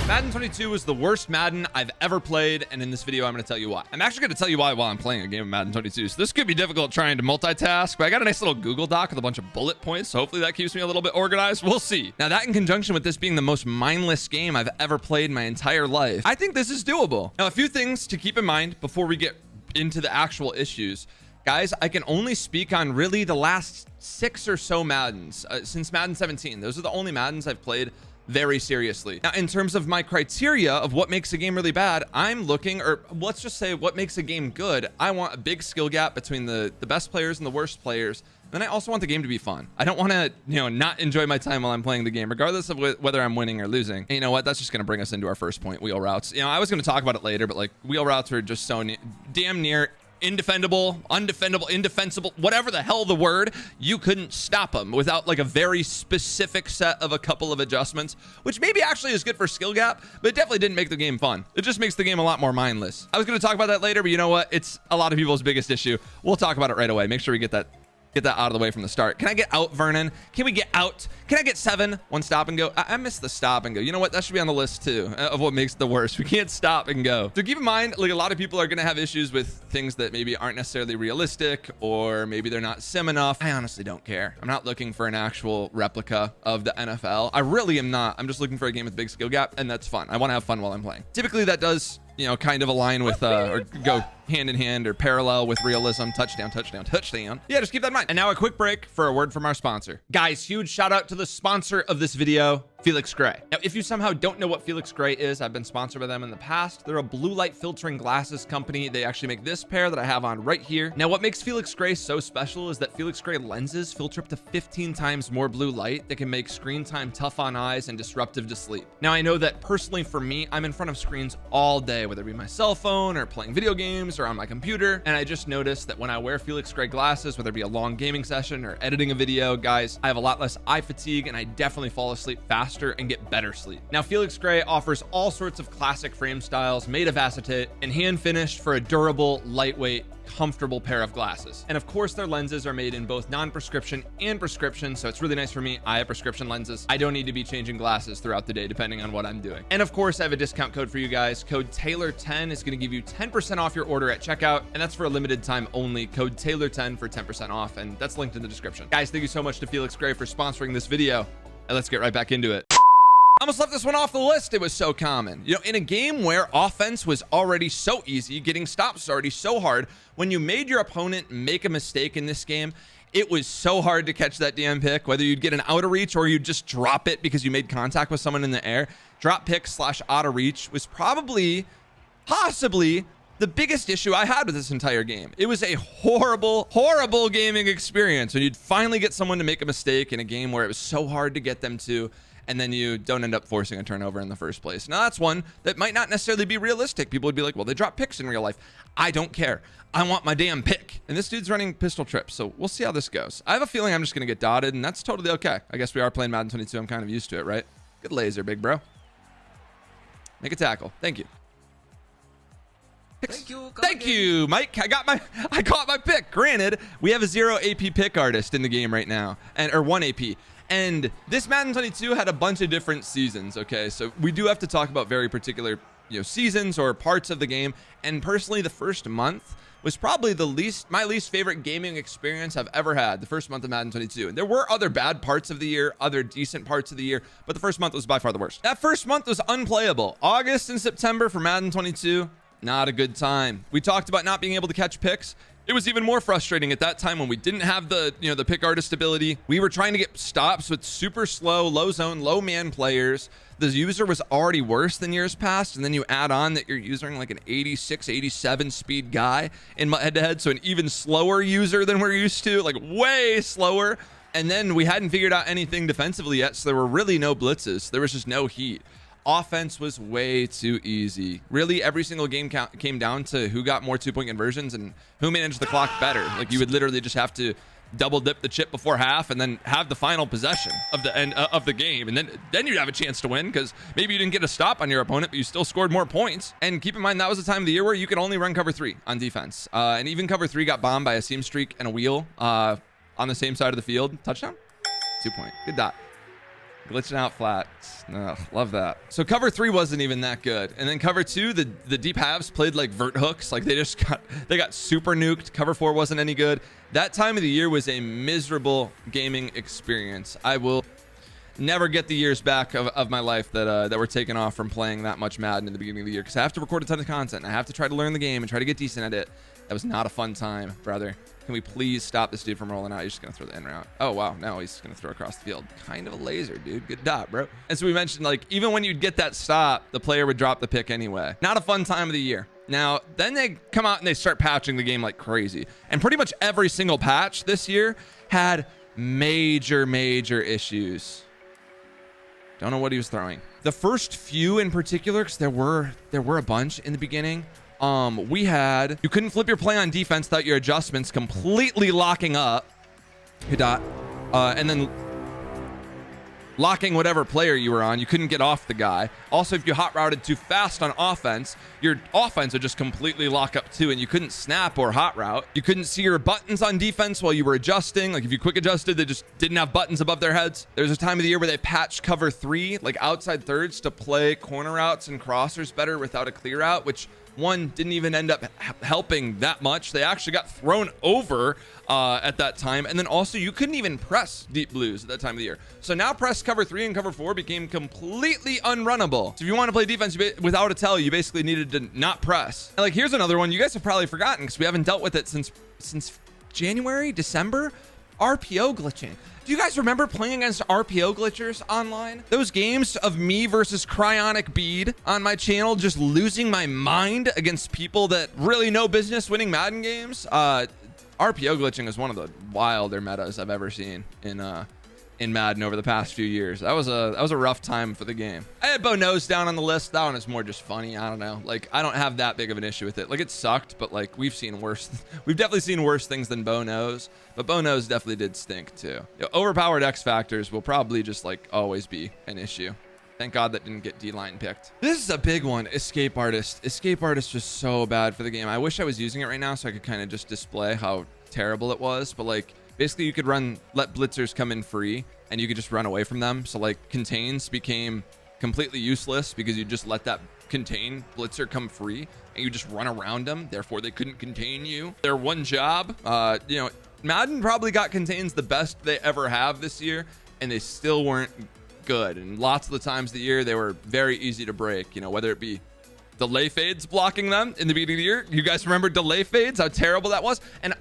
Madden 22 was the worst Madden I've ever played, and in this video, I'm going to tell you why. I'm actually going to tell you why while I'm playing a game of Madden 22. So this could be difficult trying to multitask, but I got a nice little Google Doc with a bunch of bullet points, so hopefully that keeps me a little bit organized. We'll see. Now, that in conjunction with this being the most mindless game I've ever played in my entire life, I think this is doable. Now, a few things to keep in mind before we get into the actual issues. Guys, I can only speak on really the last 6 or so Maddens since Madden 17. Those are the only Maddens I've played very seriously. Now, in terms of my criteria of what makes a game really bad, I'm looking, or let's just say what makes a game good. I want a big skill gap between the best players and the worst players. Then I also want the game to be fun. I don't want to, not enjoy my time while I'm playing the game, regardless of whether I'm winning or losing. And you know what? That's just going to bring us into our first point, wheel routes. I was going to talk about it later, but like wheel routes are just so damn near indefendable, undefendable, indefensible, whatever the hell the word. You couldn't stop them without like a very specific set of a couple of adjustments, which maybe actually is good for skill gap, but it definitely didn't make the game fun. It just makes the game a lot more mindless. I was going to talk about that later, but you know what? It's a lot of people's biggest issue. We'll talk about it right away. Make sure we get that out of the way from the start. Can I get out, Vernon? Can we get out? Can I get 7? One stop and go. I missed the stop and go. You know what? That should be on the list too of what makes it the worst. We can't stop and go. So keep in mind, like a lot of people are going to have issues with things that maybe aren't necessarily realistic, or maybe they're not sim enough. I honestly don't care. I'm not looking for an actual replica of the NFL. I really am not. I'm just looking for a game with big skill gap, and that's fun. I want to have fun while I'm playing. Typically that does, kind of align with or go hand in hand or parallel with realism. Touchdown, touchdown, touchdown. Yeah, just keep that in mind. And now a quick break for a word from our sponsor. Guys, huge shout out to the sponsor of this video, Felix Gray. Now, if you somehow don't know what Felix Gray is, I've been sponsored by them in the past. They're a blue light filtering glasses company. They actually make this pair that I have on right here. Now, what makes Felix Gray so special is that Felix Gray lenses filter up to 15 times more blue light that can make screen time tough on eyes and disruptive to sleep. Now, I know that personally for me, I'm in front of screens all day, whether it be my cell phone or playing video games or on my computer. And I just noticed that when I wear Felix Gray glasses, whether it be a long gaming session or editing a video, guys, I have a lot less eye fatigue and I definitely fall asleep faster and get better sleep. Now, Felix Gray offers all sorts of classic frame styles made of acetate and hand finished for a durable, lightweight, comfortable pair of glasses. And of course, their lenses are made in both non-prescription and prescription, so it's really nice for me. I have prescription lenses. I don't need to be changing glasses throughout the day depending on what I'm doing. And of course, I have a discount code for you guys. Code Taylor10 is going to give you 10% off your order at checkout, and that's for a limited time only. Code Taylor10 for 10% off, and that's linked in the description. Guys, thank you so much to Felix Gray for sponsoring this video, and let's get right back into it. I almost left this one off the list. It was so common. In a game where offense was already so easy, getting stops was already so hard, when you made your opponent make a mistake in this game, it was so hard to catch that damn pick, whether you'd get an out of reach or you'd just drop it because you made contact with someone in the air. Drop pick / out of reach was possibly the biggest issue I had with this entire game. It was a horrible, horrible gaming experience when you'd finally get someone to make a mistake in a game where it was so hard to get them to, and then you don't end up forcing a turnover in the first place. Now, that's one that might not necessarily be realistic. People would be like, well, they drop picks in real life. I don't care. I want my damn pick. And this dude's running pistol trips, so we'll see how this goes. I have a feeling I'm just going to get dotted, and that's totally okay. I guess we are playing Madden 22. I'm kind of used to it, right? Good laser, big bro. Make a tackle. Thank you. Thank you, Mike. I caught my pick. Granted, we have a 0 AP pick artist in the game right now, or 1 AP. And this Madden 22 had a bunch of different seasons, okay? So we do have to talk about very particular, seasons or parts of the game. And personally, the first month was probably my least favorite gaming experience I've ever had, the first month of Madden 22. And there were other bad parts of the year, other decent parts of the year, but the first month was by far the worst. That first month was unplayable. August and September for Madden 22, not a good time. We talked about not being able to catch picks. It was even more frustrating at that time when we didn't have the pick artist ability. We were trying to get stops with super slow, low zone, low man players. The user was already worse than years past, and then you add on that you're using like an 86, 87 speed guy in head-to-head, so an even slower user than we're used to, like way slower. And then we hadn't figured out anything defensively yet, so there were really no blitzes. There was just no heat. Offense was way too easy. Really, every single game came down to who got more 2-point conversions and who managed the clock better. Like, you would literally just have to double dip the chip before half and then have the final possession of the end of the game, and then you'd have a chance to win because maybe you didn't get a stop on your opponent, but you still scored more points. And keep in mind, that was the time of the year where you could only run cover 3 on defense, and even cover 3 got bombed by a seam streak and a wheel on the same side of the field. Touchdown, 2-point, good dot. Glitching out flat. Ugh, love that. So cover 3 wasn't even that good. And then cover 2, the deep halves played like vert hooks. Like they got super nuked. Cover 4 wasn't any good. That time of the year was a miserable gaming experience. I will never get the years back of my life that were taken off from playing that much Madden in the beginning of the year, because I have to record a ton of content and I have to try to learn the game and try to get decent at it. That was not a fun time, brother. Can we please stop this dude from rolling out? He's just gonna throw the in route. Oh wow, no, he's gonna throw across the field. Kind of a laser, dude. Good dot, bro. And so we mentioned, like, even when you'd get that stop, the player would drop the pick anyway. Not a fun time of the year. Now, then they come out and they start patching the game like crazy. And pretty much every single patch this year had major issues. Don't know what he was throwing. The first few in particular, because there were a bunch in the beginning. We had, you couldn't flip your play on defense without your adjustments completely locking up. Good dot. And then locking whatever player you were on. You couldn't get off the guy. Also, if you hot routed too fast on offense, your offense would just completely lock up too, and you couldn't snap or hot route. You couldn't see your buttons on defense while you were adjusting. Like if you quick adjusted, they just didn't have buttons above their heads. There's a time of the year where they patched cover 3, like outside thirds, to play corner routes and crossers better without a clear out, which one didn't even end up helping that much. They actually got thrown over at that time. And then also you couldn't even press deep blues at that time of the year. So now press cover 3 and cover 4 became completely unrunnable. So if you want to play defense without a tell, you basically needed to not press. And like, here's another one you guys have probably forgotten because we haven't dealt with it since January, December. RPO glitching. Do you guys remember playing against RPO glitchers online? Those games of me versus Cryonic Bead on my channel, just losing my mind against people that really no business winning Madden games. RPO glitching is one of the wilder metas I've ever seen in Madden over the past few years. That was a rough time for the game. I had Bo Nose down on the list. That one is more just funny. I don't know. Like, I don't have that big of an issue with it. Like, it sucked, but like we've seen worse. We've definitely seen worse things than Bo Nose, but Bo Nose definitely did stink too. You know, overpowered X factors will probably just like always be an issue. Thank God that didn't get D-line picked. This is a big one. Escape Artist. Escape Artist was so bad for the game. I wish I was using it right now so I could kind of just display how terrible it was, but like, basically you could let blitzers come in free and you could just run away from them. So like contains became completely useless because you just let that contain blitzer come free and you just run around them. Therefore they couldn't contain you. Their one job, you know, Madden probably got contains the best they ever have this year and they still weren't good. And lots of the times of the year, they were very easy to break, you know, whether it be delay fades blocking them in the beginning of the year. You guys remember delay fades, how terrible that was? And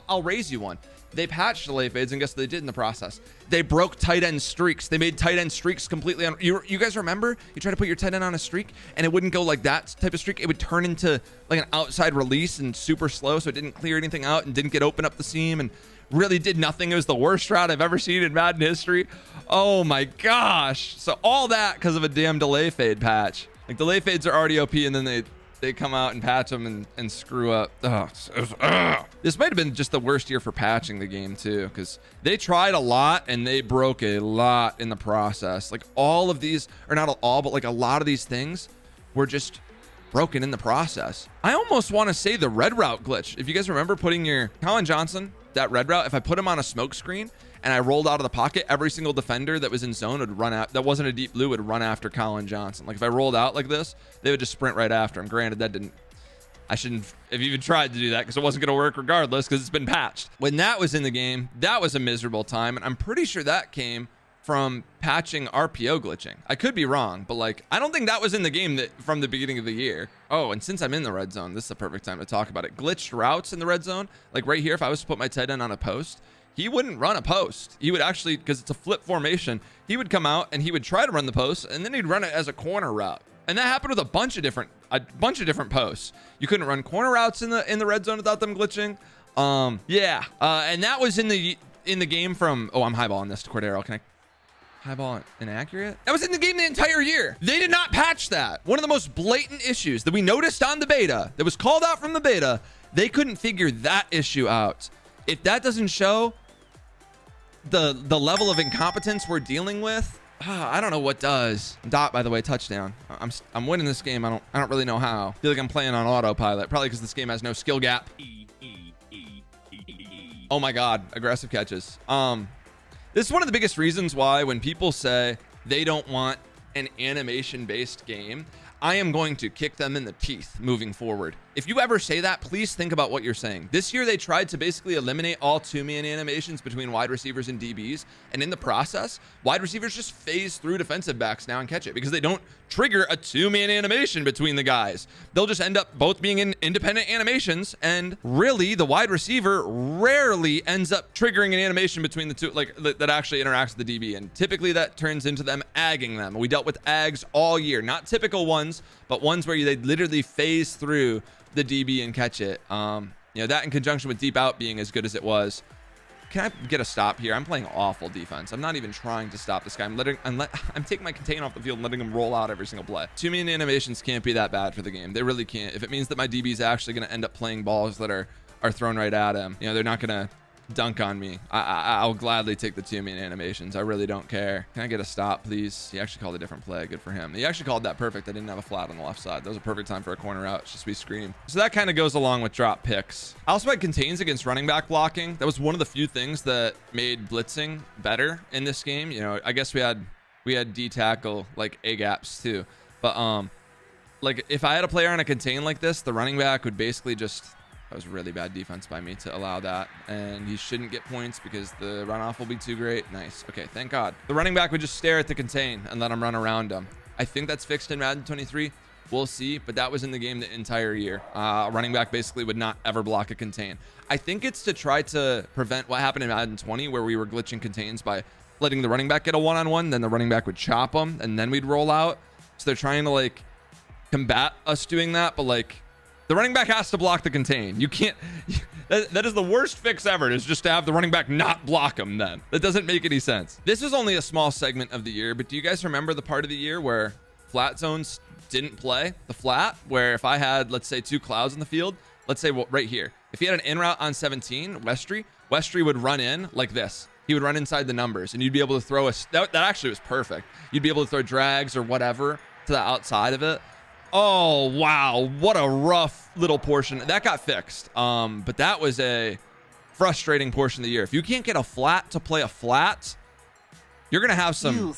I'll raise you one. They patched delay fades, and guess what they did in the process? They broke tight end streaks. They made tight end streaks completely you guys remember? You try to put your tight end on a streak, and it wouldn't go like that type of streak. It would turn into like an outside release and super slow, so it didn't clear anything out and didn't get open up the seam and really did nothing. It was the worst route I've ever seen in Madden history. Oh my gosh. So all that because of a damn delay fade patch. Like, delay fades are already OP, and then they come out and patch them and screw up. This might have been just the worst year for patching the game too, because they tried a lot and they broke a lot in the process. Like all of these, or not all, but like a lot of these things were just broken in the process. I almost want to say the red route glitch. If you guys remember putting your Colin Johnson, that red route, if I put him on a smoke screen and I rolled out of the pocket, every single defender that was in zone would run out. That wasn't a deep blue, would run after Colin Johnson. Like if I rolled out like this, they would just sprint right after him. Granted, that didn't, I shouldn't have even tried to do that because it wasn't going to work regardless because it's been patched. When that was in the game, that was a miserable time. And I'm pretty sure that came from patching RPO glitching. I could be wrong, but like, I don't think that was in the game from the beginning of the year. Oh, and since I'm in the red zone, this is the perfect time to talk about it. Glitched routes in the red zone. Like right here, if I was to put my tight end on a post, he wouldn't run a post. He would actually, because it's a flip formation, he would come out and he would try to run the post and then he'd run it as a corner route. And that happened with a bunch of different posts. You couldn't run corner routes in the red zone without them glitching. And that was in the game from, oh, I'm highballing this to Cordero. Can I highball inaccurate? That was in the game the entire year. They did not patch that. One of the most blatant issues that we noticed on the beta, that was called out from the beta, they couldn't figure that issue out. If that doesn't show the level of incompetence we're dealing with, I don't know what does. Dot, by the way, touchdown. I'm winning this game. I don't really know how. I feel like I'm playing on autopilot, probably because this game has no skill gap. Oh my God, aggressive catches. This is one of the biggest reasons why when people say, they don't want an animation-based game, I am going to kick them in the teeth moving forward. If you ever say that, please think about what you're saying. This year, they tried to basically eliminate all two-man animations between wide receivers and DBs. And in the process, wide receivers just phase through defensive backs now and catch it because they don't trigger a two-man animation between the guys. They'll just end up both being in independent animations. And really, the wide receiver rarely ends up triggering an animation between the two, like that actually interacts with the DB. And typically that turns into them agging them. We dealt with ags all year, not typical ones, but ones where they literally phase through the DB and catch it. You know, that in conjunction with deep out being as good as it was. Can I get a stop here? I'm playing awful defense. I'm not even trying to stop this guy. I'm taking my contain off the field and letting him roll out every single play. Two man animations can't be that bad for the game. They really can't. If it means that my DB is actually going to end up playing balls that are thrown right at him, you know, they're not going to dunk on me. I'll gladly take the two man animations. I really don't care. Can I get a stop, please? He actually called a different play. Good for him. He actually called that perfect. I didn't have a flat on the left side. That was a perfect time for a corner out. It's just we scream. So that kind of goes along with drop picks. I also had contains against running back blocking. That was one of the few things that made blitzing better in this game. You know, I guess we had D tackle like A gaps too, but like if I had a player on a contain like this, the running back would basically just, that was really bad defense by me to allow that. And he shouldn't get points because the runoff will be too great. Nice. Okay, thank God. The running back would just stare at the contain and let him run around him. I think that's fixed in Madden 23. We'll see, but that was in the game the entire year. Running back basically would not ever block a contain. I think it's to try to prevent what happened in Madden 20 where we were glitching contains by letting the running back get a one-on-one, then the running back would chop him, and then we'd roll out. So they're trying to like combat us doing that, but like, the running back has to block the contain. You can't, that is the worst fix ever, is just to have the running back not block him then. That doesn't make any sense. This is only a small segment of the year, but do you guys remember the part of the year where flat zones didn't play? The flat, where if I had, let's say, two clouds in the field, let's say right here, if he had an in route on 17, Westry would run in like this. He would run inside the numbers and you'd be able to throw that actually was perfect. You'd be able to throw drags or whatever to the outside of it. Oh, wow. What a rough little portion. That got fixed. But that was a frustrating portion of the year. If you can't get a flat to play a flat, you're going to have some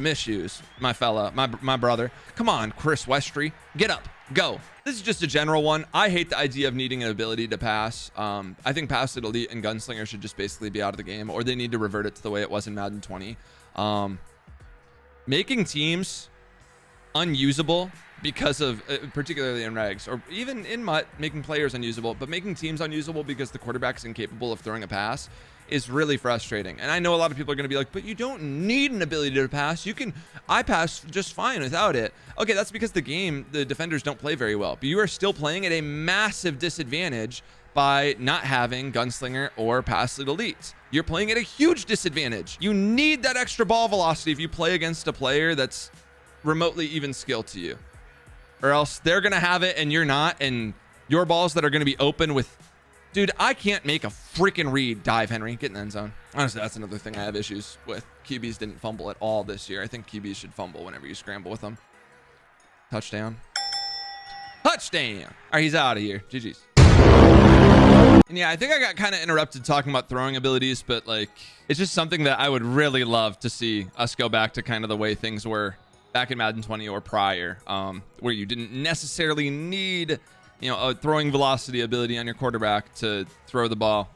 issues, my fella, my brother. Come on, Chris Westry, get up, go. This is just a general one. I hate the idea of needing an ability to pass. I think pass it elite and gunslinger should just basically be out of the game, or they need to revert it to the way it was in Madden 20. Making teams unusable because of particularly in regs, or even in MUT, making players unusable, but making teams unusable because the quarterback is incapable of throwing a pass is really frustrating. And I know a lot of people are going to be like, but you don't need an ability to pass. I pass just fine without it. Okay, that's because the defenders don't play very well, but you are still playing at a massive disadvantage by not having gunslinger or pass lead elites. You're playing at a huge disadvantage. You need that extra ball velocity if you play against a player that's remotely even skill to you, or else they're gonna have it and you're not, and your balls that are gonna be open with, dude, I can't make a freaking read. Dive, Henry, get in the end zone. Honestly, that's another thing I have issues with. QBs didn't fumble at all this year. I think QBs should fumble whenever you scramble with them. Touchdown. All right, he's out of here. GG's. And yeah, I think I got kind of interrupted talking about throwing abilities, but like, it's just something that I would really love to see us go back to kind of the way things were back in Madden 20 or prior, where you didn't necessarily need, you know, a throwing velocity ability on your quarterback to throw the ball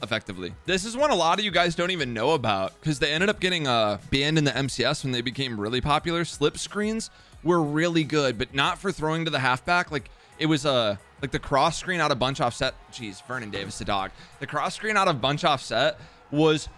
effectively. This is one a lot of you guys don't even know about because they ended up getting banned in the MCS when they became really popular. Slip screens were really good, but not for throwing to the halfback. Like it was like the cross screen out of bunch offset. Jeez, Vernon Davis, the dog. The cross screen out of bunch offset was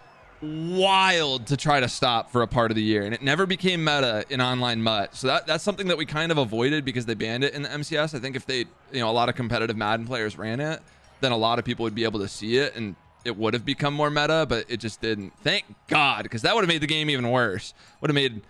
wild to try to stop for a part of the year, and it never became meta in online MUT. So that's something that we kind of avoided because they banned it in the MCS. I think if they, you know, a lot of competitive Madden players ran it, then a lot of people would be able to see it and it would have become more meta, but it just didn't. Thank God, because that would have made the game even worse. Would have made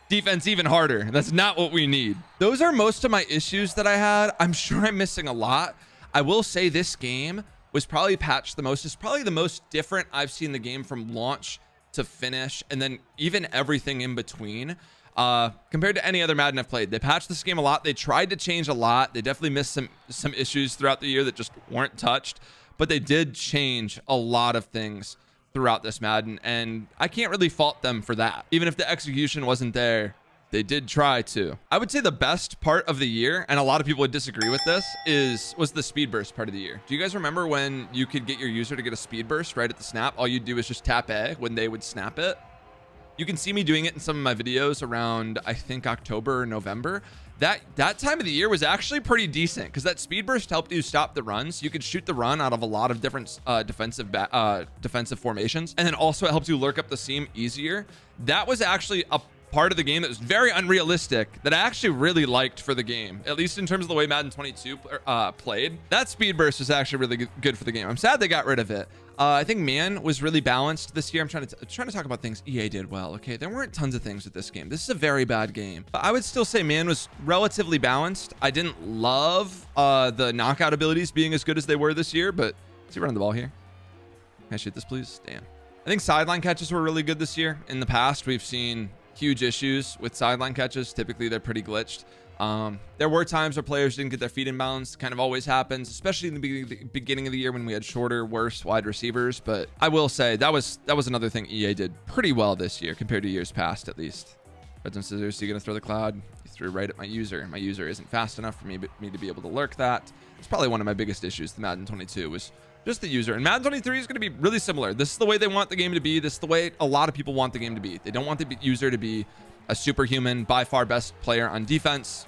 defense even harder. That's not what we need. Those are most of my issues that I had. I'm sure I'm missing a lot. I will say this game was probably patched the most. It's probably the most different I've seen the game from launch to finish, and then even everything in between, compared to any other Madden I've played. They patched this game a lot. They tried to change a lot. They definitely missed some issues throughout the year that just weren't touched, but they did change a lot of things throughout this Madden, and I can't really fault them for that. Even if the execution wasn't there, they did try to. I would say the best part of the year, and a lot of people would disagree with this, was the speed burst part of the year. Do you guys remember when you could get your user to get a speed burst right at the snap? All you'd do is just tap A when they would snap it. You can see me doing it in some of my videos around, I think, October or November. That time of the year was actually pretty decent because that speed burst helped you stop the runs. You could shoot the run out of a lot of different defensive formations, and then also it helps you lurk up the seam easier. That was actually a part of the game that was very unrealistic that I actually really liked for the game, at least in terms of the way Madden 22 played. That speed burst was actually really good for the game. I'm sad they got rid of it. I think man was really balanced this year. I'm trying to talk about things EA did well. Okay, there weren't tons of things with this game. This is a very bad game. But I would still say man was relatively balanced. I didn't love the knockout abilities being as good as they were this year, but is he running the ball here? Can I shoot this, please? Damn. I think sideline catches were really good this year. In the past, we've seen huge issues with sideline catches. Typically, they're pretty glitched. There were times where players didn't get their feet in bounds. Kind of always happens, especially in the beginning of the year when we had shorter, worse wide receivers. But I will say that was another thing EA did pretty well this year compared to years past, at least. Red zone scissors, so you're gonna throw the cloud. You threw right at my user, and my user isn't fast enough for me to be able to lurk that. It's probably one of my biggest issues with Madden 22 was just the user. And Madden 23 is going to be really similar. This is the way they want the game to be. This is the way a lot of people want the game to be. They don't want the user to be a superhuman, by far best player on defense.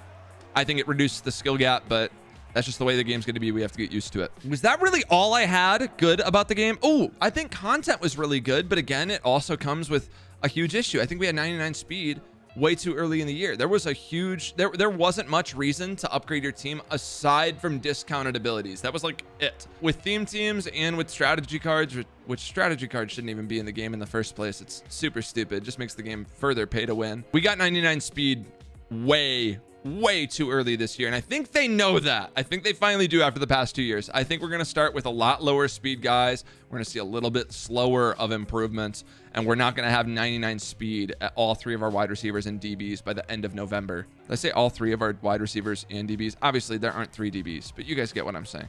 I think it reduces the skill gap, but that's just the way the game's going to be. We have to get used to it. Was that really all I had good about the game? Oh, I think content was really good, but again, it also comes with a huge issue. I think we had 99 speed way too early in the year. There was a huge, there wasn't much reason to upgrade your team aside from discounted abilities. That was like it. With theme teams and with strategy cards, which strategy cards shouldn't even be in the game in the first place. It's super stupid. Just makes the game further pay to win. We got 99 speed way too early this year, and I think they know that. I think they finally do after the past 2 years. I think we're going to start with a lot lower speed guys. We're going to see a little bit slower of improvements, and we're not going to have 99 speed at all three of our wide receivers and DBs by the end of November. Did I say all three of our wide receivers and DBs? Obviously, there aren't 3 DBs, but you guys get what I'm saying.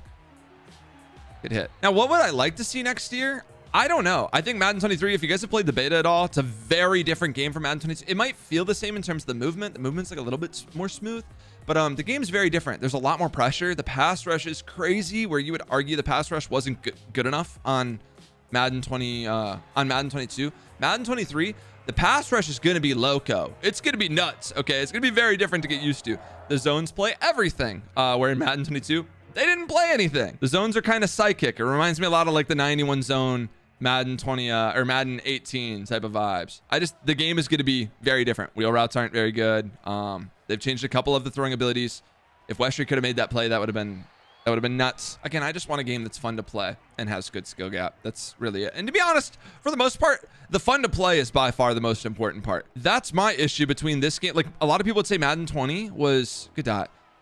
Good hit. Now, what would I like to see next year? I don't know. I think Madden 23, if you guys have played the beta at all, it's a very different game from Madden 22. It might feel the same in terms of the movement. The movement's like a little bit more smooth, but the game's very different. There's a lot more pressure. The pass rush is crazy, where you would argue the pass rush wasn't good enough on Madden 22. Madden 23, the pass rush is going to be loco. It's going to be nuts, okay? It's going to be very different to get used to. The zones play everything, where in Madden 22, they didn't play anything. The zones are kind of psychic. It reminds me a lot of like the 91 zone Madden 20 or Madden 18 type of vibes. The game is going to be very different. Wheel routes aren't very good. They've changed a couple of the throwing abilities. If Westry could have made that play, that would have been nuts. Again, I just want a game that's fun to play and has good skill gap. That's really it. And to be honest, for the most part, the fun to play is by far the most important part. That's my issue between this game. Like a lot of people would say Madden 20 was good.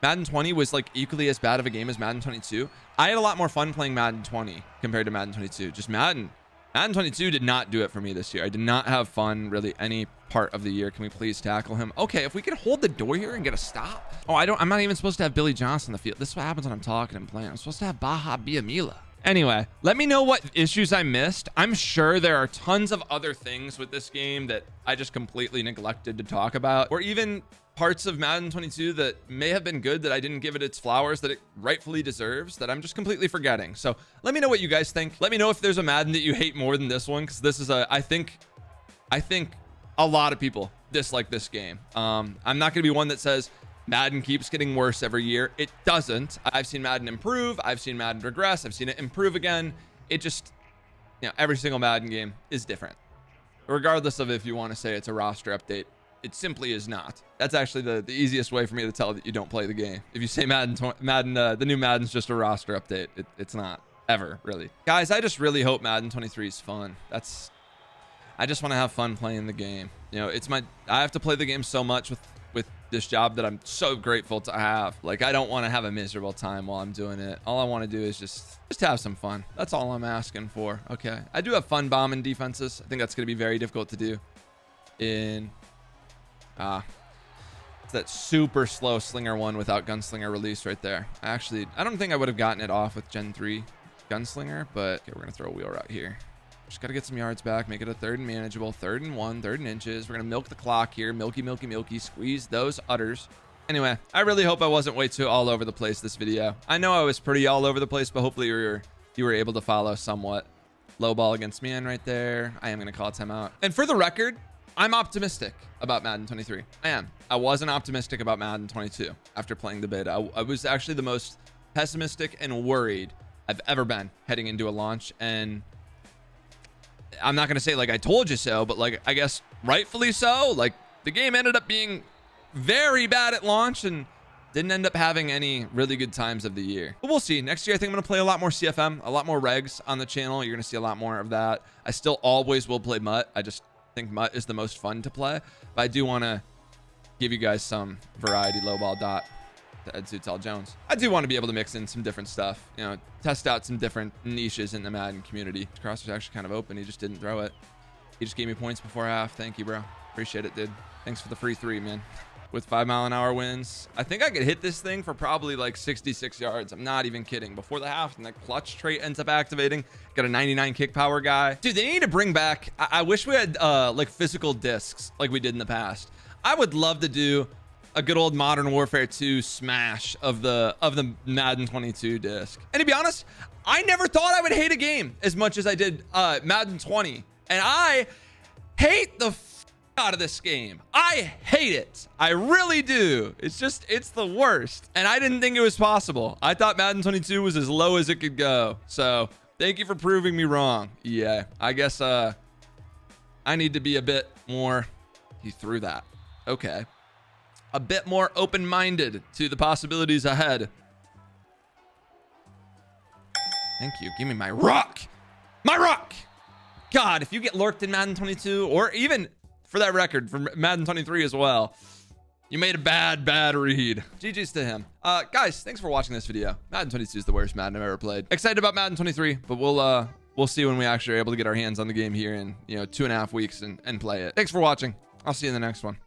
Madden 20 was like equally as bad of a game as Madden 22. I had a lot more fun playing Madden 20 compared to Madden 22. Just Madden 22 did not do it for me this year. I did not have fun really any part of the year. Can we please tackle him? Okay, if we can hold the door here and get a stop. Oh, I'm not even supposed to have Billy Johnson on the field. This is what happens when I'm talking and playing. I'm supposed to have Baha Biamila. Anyway, let me know what issues I missed. I'm sure there are tons of other things with this game that I just completely neglected to talk about, or even parts of Madden 22 that may have been good that I didn't give it its flowers that it rightfully deserves, that I'm just completely forgetting. So let me know what you guys think. Let me know if there's a Madden that you hate more than this one, because this is I think a lot of people dislike this game. I'm not going to be one that says Madden keeps getting worse every year. It doesn't. I've seen Madden improve. I've seen Madden regress. I've seen it improve again. It just, every single Madden game is different. Regardless of if you want to say it's a roster update, it simply is not. That's actually the easiest way for me to tell that you don't play the game. If you say the new Madden's just a roster update, it's not ever really. Guys, I just really hope Madden 23 is fun. I just want to have fun playing the game. I have to play the game so much with this job that I'm so grateful to have. Like, I don't want to have a miserable time while I'm doing it. All I want to do is just have some fun. That's all I'm asking for. Okay. I do have fun bombing defenses. I think that's going to be very difficult to do in it's that super slow slinger one without gunslinger release right there. I don't think I would have gotten it off with Gen 3 gunslinger, but okay, we're gonna throw a wheel route here. Just got to get some yards back, make it a 3rd and manageable, 3rd and 1, 3rd and inches. We're going to milk the clock here. Milky, milky, milky. Squeeze those udders. Anyway, I really hope I wasn't way too all over the place this video. I know I was pretty all over the place, but hopefully you were able to follow somewhat. Low ball against man right there. I am going to call a timeout. And for the record, I'm optimistic about Madden 23. I am. I wasn't optimistic about Madden 22 after playing the beta. I was actually the most pessimistic and worried I've ever been heading into a launch. And I'm not going to say like I told you so, but like I guess rightfully so. Like the game ended up being very bad at launch and didn't end up having any really good times of the year. But we'll see. Next year, I think I'm going to play a lot more CFM, a lot more regs on the channel. You're going to see a lot more of that. I still always will play Mutt. I just think Mutt is the most fun to play. But I do want to give you guys some variety. Low ball dot to Ed Sutel Jones. I do want to be able to mix in some different stuff. You know, test out some different niches in the Madden community. His cross was actually kind of open. He just didn't throw it. He just gave me points before half. Thank you, bro. Appreciate it, dude. Thanks for the free 3, man. With 5-mile-an-hour winds, I think I could hit this thing for probably like 66 yards. I'm not even kidding. Before the half, and the clutch trait ends up activating. Got a 99 kick power guy. Dude, they need to bring back, I wish we had like physical discs like we did in the past. I would love to do a good old Modern Warfare 2 smash of the Madden 22 disc. And to be honest, I never thought I would hate a game as much as I did Madden 20. And I hate the out of this game. I hate it. I really do. It's the worst. And I didn't think it was possible. I thought Madden 22 was as low as it could go. So thank you for proving me wrong. Yeah, I guess I need to be a bit more. He threw that. Okay. A bit more open-minded to the possibilities ahead. Thank you. Give me my rock. My rock. God, if you get lurked in Madden 22 or even for that record, for Madden 23 as well, you made a bad read. GG's to him. Guys, thanks for watching this video. Madden 22 is the worst Madden I've ever played. Excited about Madden 23, but we'll see when we actually are able to get our hands on the game here in 2.5 weeks and play it. Thanks for watching. I'll see you in the next one.